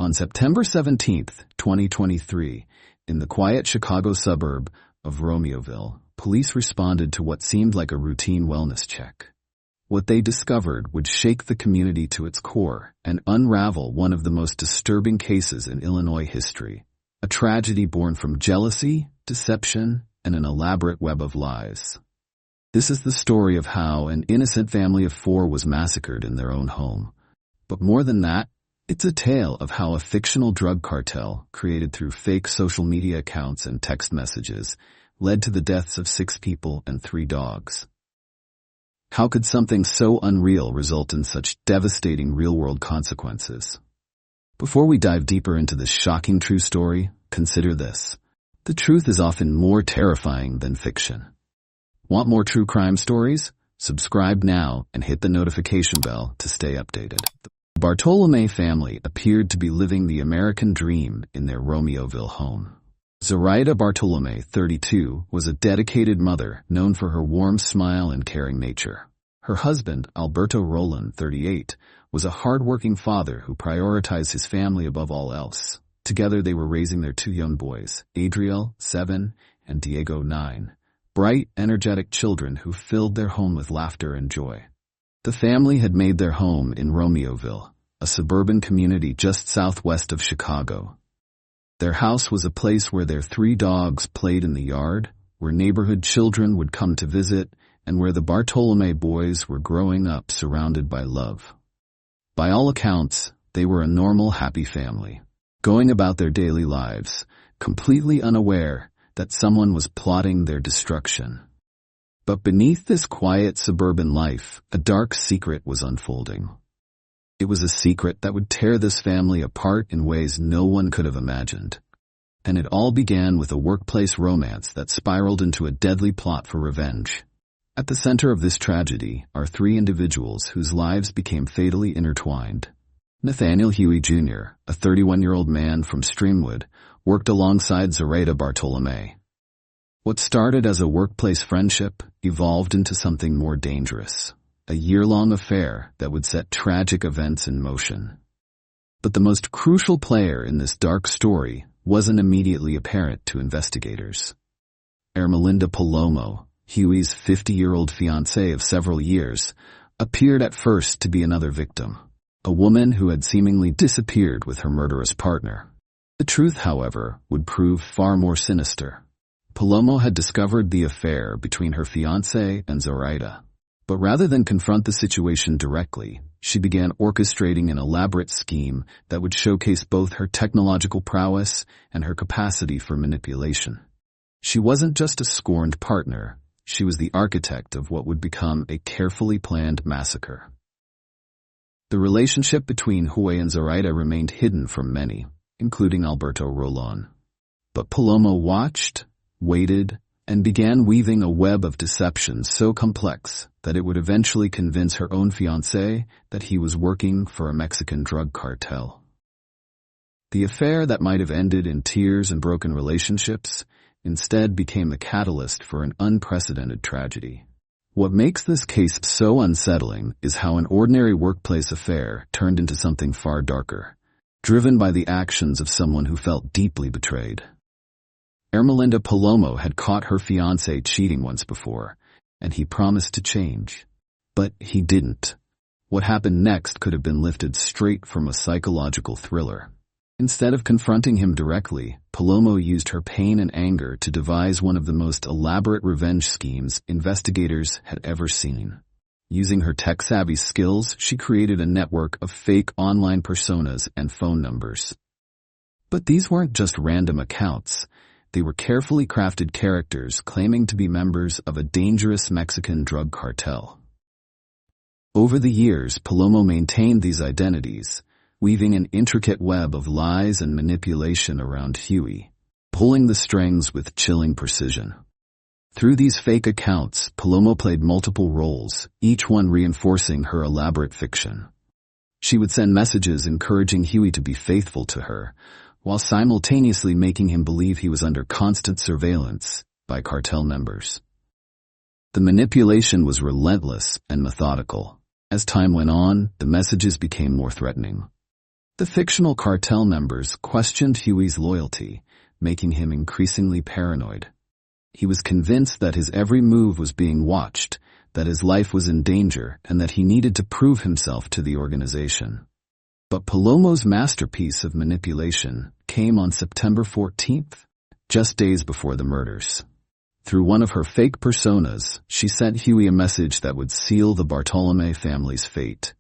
On September 17, 2023, in the quiet Chicago suburb of Romeoville, police responded to what seemed like a routine wellness check. What they discovered would shake the community to its core and unravel one of the most disturbing cases in Illinois history, a tragedy born from jealousy, deception, and an elaborate web of lies. This is the story of how an innocent family of 4 was massacred in their own home. But more than that, it's a tale of how a fictional drug cartel, created through fake social media accounts and text messages, led to the deaths of 6 people and 3 dogs. How could something so unreal result in such devastating real-world consequences? Before we dive deeper into this shocking true story, consider this. The truth is often more terrifying than fiction. Want more true crime stories? Subscribe now and hit the notification bell to stay updated. The Bartolomei family appeared to be living the American dream in their Romeoville home. Zoraida Bartolomei, 32, was a dedicated mother known for her warm smile and caring nature. Her husband, Alberto Roland, 38, was a hard-working father who prioritized his family above all else. Together they were raising their 2 young boys, Adriel, 7, and Diego, 9, bright, energetic children who filled their home with laughter and joy. The family had made their home in Romeoville, a suburban community just southwest of Chicago. Their house was a place where their 3 dogs played in the yard, where neighborhood children would come to visit, and where the Bartolomei boys were growing up surrounded by love. By all accounts, they were a normal, happy family, going about their daily lives, completely unaware that someone was plotting their destruction. But beneath this quiet suburban life, a dark secret was unfolding. It was a secret that would tear this family apart in ways no one could have imagined. And it all began with a workplace romance that spiraled into a deadly plot for revenge. At the center of this tragedy are 3 individuals whose lives became fatally intertwined. Nathaniel Huey Jr., a 31-year-old man from Streamwood, worked alongside Zoraida Bartolomei. What started as a workplace friendship evolved into something more dangerous, a year-long affair that would set tragic events in motion. But the most crucial player in this dark story wasn't immediately apparent to investigators. Ermelinda Palomo, Huey's 50-year-old fiancé of several years, appeared at first to be another victim, a woman who had seemingly disappeared with her murderous partner. The truth, however, would prove far more sinister. Palomo had discovered the affair between her fiancé and Zoraida. But rather than confront the situation directly, she began orchestrating an elaborate scheme that would showcase both her technological prowess and her capacity for manipulation. She wasn't just a scorned partner, she was the architect of what would become a carefully planned massacre. The relationship between Huey and Zoraida remained hidden from many, including Alberto Roland. But Palomo watched, waited, and began weaving a web of deception so complex that it would eventually convince her own fiancé that he was working for a Mexican drug cartel. The affair that might have ended in tears and broken relationships instead became the catalyst for an unprecedented tragedy. What makes this case so unsettling is how an ordinary workplace affair turned into something far darker, driven by the actions of someone who felt deeply betrayed. Ermelinda Palomo had caught her fiancé cheating once before, and he promised to change. But he didn't. What happened next could have been lifted straight from a psychological thriller. Instead of confronting him directly, Palomo used her pain and anger to devise one of the most elaborate revenge schemes investigators had ever seen. Using her tech-savvy skills, she created a network of fake online personas and phone numbers. But these weren't just random accounts. They were carefully crafted characters claiming to be members of a dangerous Mexican drug cartel. Over the years, Palomo maintained these identities, weaving an intricate web of lies and manipulation around Huey, pulling the strings with chilling precision. Through these fake accounts, Palomo played multiple roles, each one reinforcing her elaborate fiction. She would send messages encouraging Huey to be faithful to her, while simultaneously making him believe he was under constant surveillance by cartel members. The manipulation was relentless and methodical. As time went on, the messages became more threatening. The fictional cartel members questioned Huey's loyalty, making him increasingly paranoid. He was convinced that his every move was being watched, that his life was in danger, and that he needed to prove himself to the organization. But Palomo's masterpiece of manipulation came on September 14th, just days before the murders. Through one of her fake personas, she sent Huey a message that would seal the Bartolomei family's fate.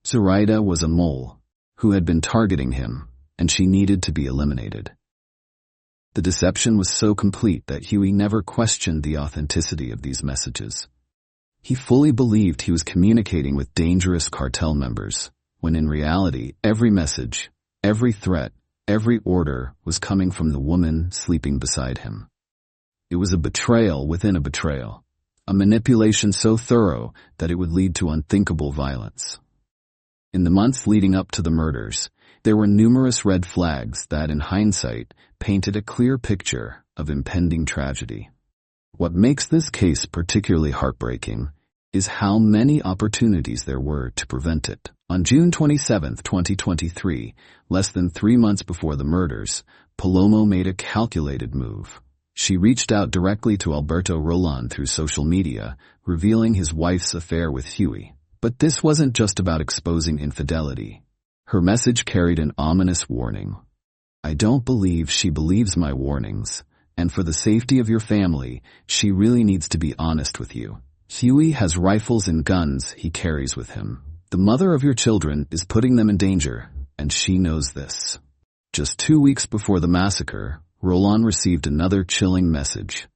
Zoraida was a mole who had been targeting him, and she needed to be eliminated. The deception was so complete that Huey never questioned the authenticity of these messages. He fully believed he was communicating with dangerous cartel members, when in reality, every message, every threat, every order was coming from the woman sleeping beside him. It was a betrayal within a betrayal, a manipulation so thorough that it would lead to unthinkable violence. In the months leading up to the murders, there were numerous red flags that, in hindsight, painted a clear picture of impending tragedy. What makes this case particularly heartbreaking is how many opportunities there were to prevent it. On June 27, 2023, less than 3 months before the murders, Palomo made a calculated move. She reached out directly to Alberto Roland through social media, revealing his wife's affair with Huey. But this wasn't just about exposing infidelity. Her message carried an ominous warning. I don't believe she believes my warnings, and for the safety of your family, she really needs to be honest with you. Huey has rifles and guns he carries with him. The mother of your children is putting them in danger, and she knows this. Just 2 weeks before the massacre, Roland received another chilling message.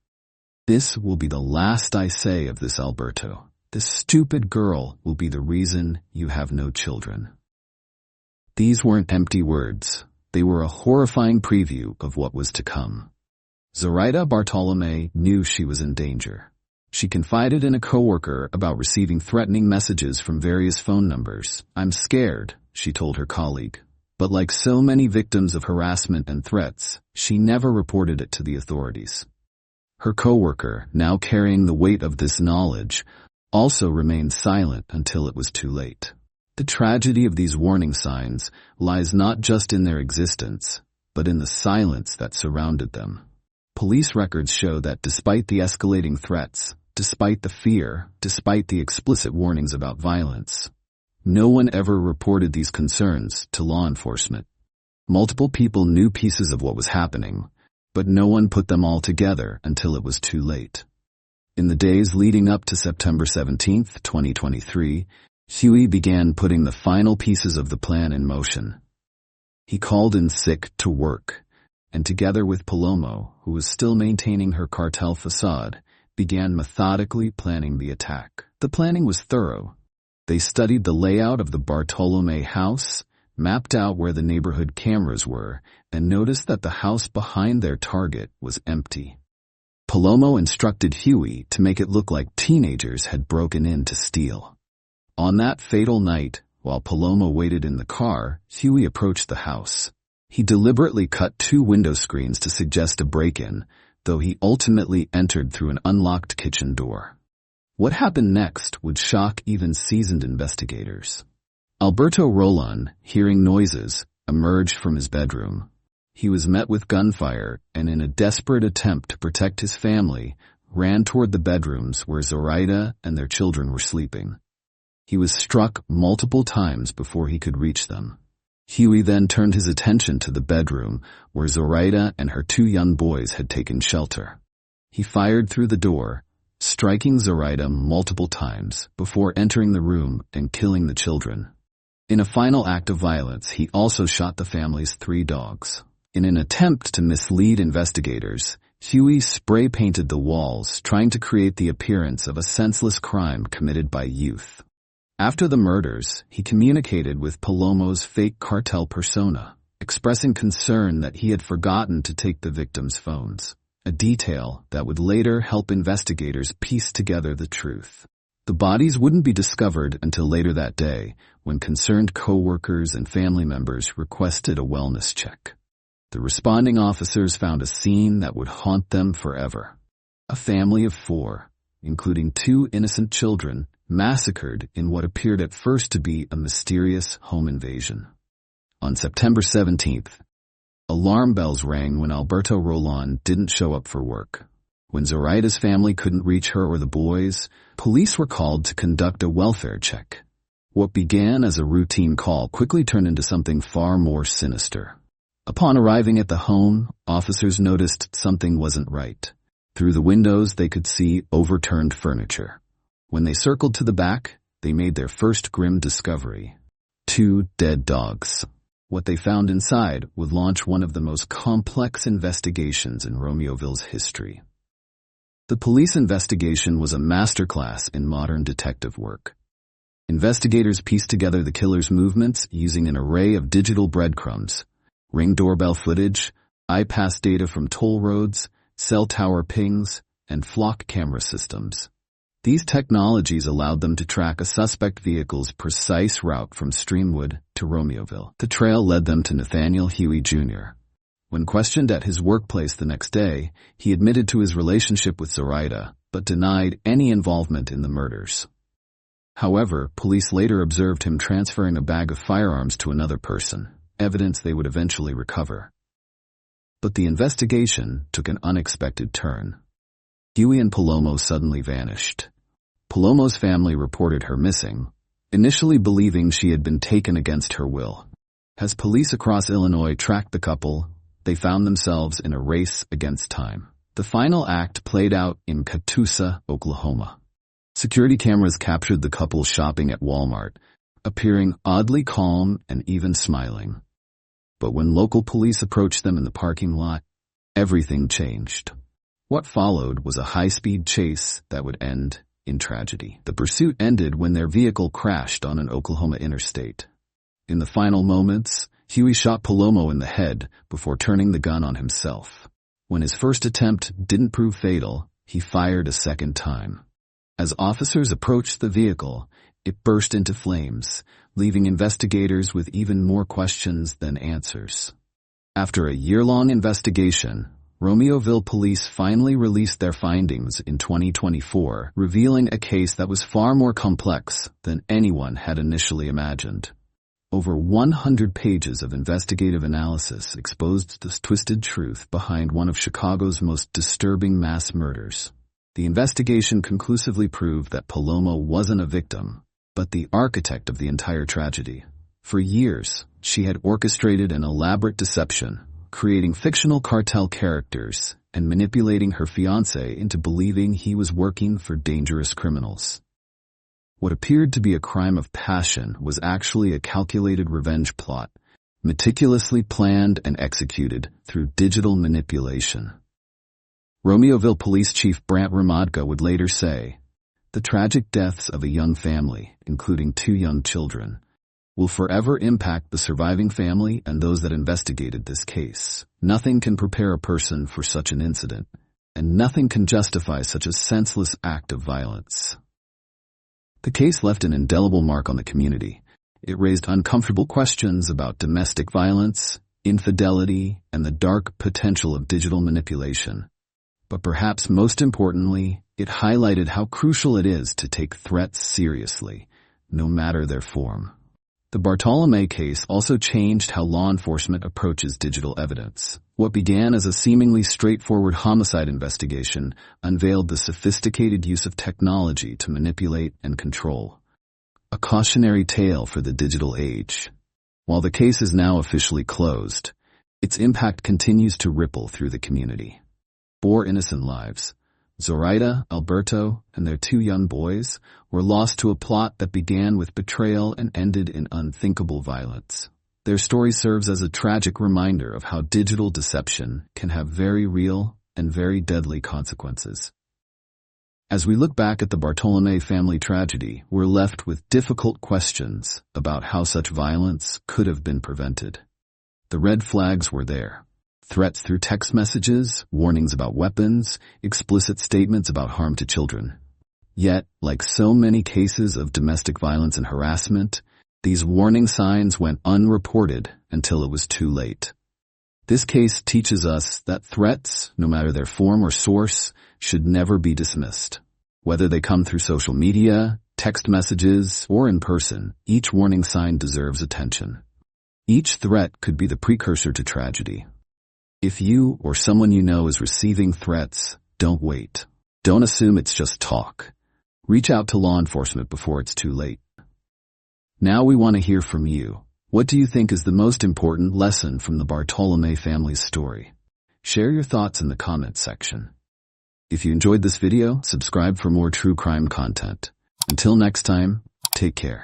This will be the last I say of this Alberto. This stupid girl will be the reason you have no children. These weren't empty words. They were a horrifying preview of what was to come. Zoraida Bartolomei knew she was in danger. She confided in a coworker about receiving threatening messages from various phone numbers. I'm scared, she told her colleague. But like so many victims of harassment and threats, she never reported it to the authorities. Her coworker, now carrying the weight of this knowledge, also remained silent until it was too late. The tragedy of these warning signs lies not just in their existence, but in the silence that surrounded them. Police records show that despite the escalating threats, despite the fear, despite the explicit warnings about violence, no one ever reported these concerns to law enforcement. Multiple people knew pieces of what was happening, but no one put them all together until it was too late. In the days leading up to September 17, 2023, Huey began putting the final pieces of the plan in motion. He called in sick to work, and together with Palomo, who was still maintaining her cartel facade, began methodically planning the attack. The planning was thorough. They studied the layout of the Bartolomei house, mapped out where the neighborhood cameras were, and noticed that the house behind their target was empty. Palomo instructed Huey to make it look like teenagers had broken in to steal. On that fatal night, while Palomo waited in the car, Huey approached the house. He deliberately cut 2 window screens to suggest a break-in, though he ultimately entered through an unlocked kitchen door. What happened next would shock even seasoned investigators. Alberto Roland, hearing noises, emerged from his bedroom. He was met with gunfire and, in a desperate attempt to protect his family, ran toward the bedrooms where Zoraida and their children were sleeping. He was struck multiple times before he could reach them. Huey then turned his attention to the bedroom where Zoraida and her 2 young boys had taken shelter. He fired through the door, striking Zoraida multiple times before entering the room and killing the children. In a final act of violence, he also shot the family's 3 dogs. In an attempt to mislead investigators, Huey spray-painted the walls, trying to create the appearance of a senseless crime committed by youth. After the murders, he communicated with Palomo's fake cartel persona, expressing concern that he had forgotten to take the victims' phones, a detail that would later help investigators piece together the truth. The bodies wouldn't be discovered until later that day, when concerned co-workers and family members requested a wellness check. The responding officers found a scene that would haunt them forever. A family of 4, including 2 innocent children, massacred in what appeared at first to be a mysterious home invasion. On September 17th, alarm bells rang when Alberto Rolland didn't show up for work. When Zoraida's family couldn't reach her or the boys, police were called to conduct a welfare check. What began as a routine call quickly turned into something far more sinister. Upon arriving at the home, officers noticed something wasn't right. Through the windows, they could see overturned furniture. When they circled to the back, they made their first grim discovery: 2 dead dogs. What they found inside would launch one of the most complex investigations in Romeoville's history. The police investigation was a masterclass in modern detective work. Investigators pieced together the killer's movements using an array of digital breadcrumbs: Ring doorbell footage, iPass data from toll roads, cell tower pings, and flock camera systems. These technologies allowed them to track a suspect vehicle's precise route from Streamwood to Romeoville. The trail led them to Nathaniel Huey Jr. When questioned at his workplace the next day, he admitted to his relationship with Zoraida, but denied any involvement in the murders. However, police later observed him transferring a bag of firearms to another person, evidence they would eventually recover. But the investigation took an unexpected turn. Huey and Palomo suddenly vanished. Palomo's family reported her missing, initially believing she had been taken against her will. As police across Illinois tracked the couple, they found themselves in a race against time. The final act played out in Catoosa, Oklahoma. Security cameras captured the couple shopping at Walmart, appearing oddly calm and even smiling. But when local police approached them in the parking lot, everything changed. What followed was a high-speed chase that would end in tragedy. The pursuit ended when their vehicle crashed on an Oklahoma interstate. In the final moments, Huey shot Palomo in the head before turning the gun on himself. When his first attempt didn't prove fatal, he fired a second time. As officers approached the vehicle, it burst into flames, leaving investigators with even more questions than answers. After a year-long investigation, Romeoville police finally released their findings in 2024, revealing a case that was far more complex than anyone had initially imagined. Over 100 pages of investigative analysis exposed the twisted truth behind one of Chicago's most disturbing mass murders. The investigation conclusively proved that Palomo wasn't a victim, but the architect of the entire tragedy. For years, she had orchestrated an elaborate deception, creating fictional cartel characters and manipulating her fiancé into believing he was working for dangerous criminals. What appeared to be a crime of passion was actually a calculated revenge plot, meticulously planned and executed through digital manipulation. Romeoville Police Chief Brant Ramadka would later say, "The tragic deaths of a young family, including 2 young children, will forever impact the surviving family and those that investigated this case. Nothing can prepare a person for such an incident, and nothing can justify such a senseless act of violence." The case left an indelible mark on the community. It raised uncomfortable questions about domestic violence, infidelity, and the dark potential of digital manipulation. But perhaps most importantly, it highlighted how crucial it is to take threats seriously, no matter their form. The Bartolomei case also changed how law enforcement approaches digital evidence. What began as a seemingly straightforward homicide investigation unveiled the sophisticated use of technology to manipulate and control. A cautionary tale for the digital age. While the case is now officially closed, its impact continues to ripple through the community. 4 innocent lives, Zoraida, Alberto, and their 2 young boys, were lost to a plot that began with betrayal and ended in unthinkable violence. Their story serves as a tragic reminder of how digital deception can have very real and very deadly consequences. As we look back at the Bartolomei family tragedy, we're left with difficult questions about how such violence could have been prevented. The red flags were there. Threats through text messages, warnings about weapons, explicit statements about harm to children. Yet, like so many cases of domestic violence and harassment, these warning signs went unreported until it was too late. This case teaches us that threats, no matter their form or source, should never be dismissed. Whether they come through social media, text messages, or in person, each warning sign deserves attention. Each threat could be the precursor to tragedy. If you or someone you know is receiving threats, don't wait. Don't assume it's just talk. Reach out to law enforcement before it's too late. Now we want to hear from you. What do you think is the most important lesson from the Bartolomei family's story? Share your thoughts in the comments section. If you enjoyed this video, subscribe for more true crime content. Until next time, take care.